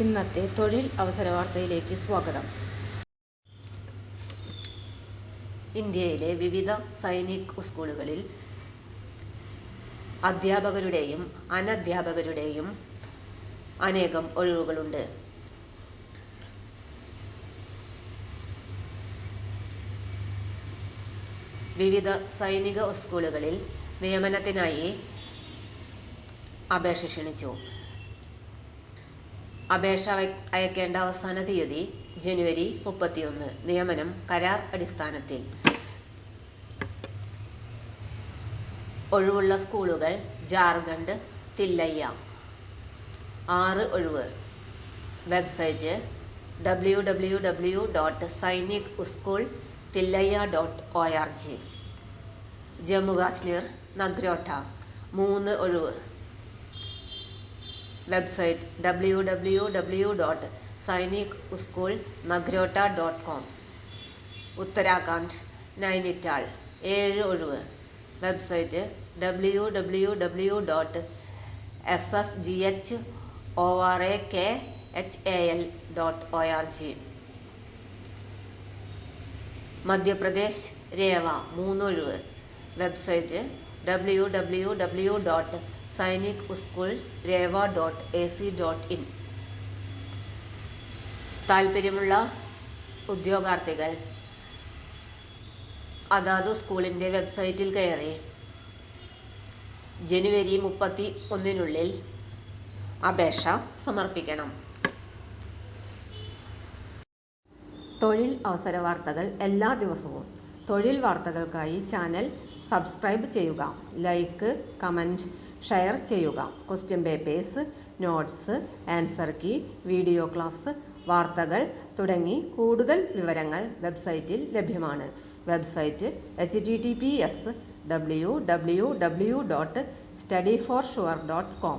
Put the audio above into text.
ഇന്നത്തെ തൊഴിൽ അവസര വാർത്തയിലേക്ക് സ്വാഗതം. ഇന്ത്യയിലെ വിവിധ സൈനിക് സ്കൂളുകളിൽ അധ്യാപകരുടെയും അനധ്യാപകരുടെയും അനേകം ഒഴിവുകളുണ്ട്. വിവിധ സൈനിക സ്കൂളുകളിൽ നിയമനത്തിനായി അപേക്ഷ ക്ഷണിച്ചു. അപേക്ഷ അയക്കേണ്ട അവസാന തീയതി ജനുവരി 31. നിയമനം കരാർ അടിസ്ഥാനത്തിൽ. ഒഴിവുള്ള സ്കൂളുകൾ: ജാർഖണ്ഡ്, തില്ലയ്യ. 6 ഒഴിവ്. Website www.sainikschool.tillayya.org. ജമ്മു കാശ്മീർ, നഗ്രോട്ട. 3 ഒഴിവ്. Website www.sainikschoolnagrota.com. ഉത്തരാഖണ്ഡ്, നൈനിറ്റാൾ. 7 ഒഴിവ്. Website www.ssghorkhal.org. മധ്യപ്രദേശ്, രേവ. 3 ഒഴിവ്. Website www.sainikschoolrewa.ac.in. താൽപ്പര്യമുള്ള ഉദ്യോഗാർത്ഥികൾ അതാതു സ്കൂളിൻ്റെ വെബ്സൈറ്റിൽ കയറി ജനുവരി 31 അപേക്ഷ സമർപ്പിക്കണം. തൊഴിൽ അവസര വാർത്തകൾ എല്ലാ ദിവസവും. തൊഴിൽ വാർത്തകൾക്കായി ചാനൽ സബ്സ്ക്രൈബ് ചെയ്യുക. ലൈക്ക്, കമൻറ്റ്, ഷെയർ ചെയ്യുക. Question papers, notes, answer key, video class, വാർത്തകൾ തുടങ്ങി കൂടുതൽ വിവരങ്ങൾ വെബ്സൈറ്റിൽ ലഭ്യമാണ്. Website https://www.studyforsure.com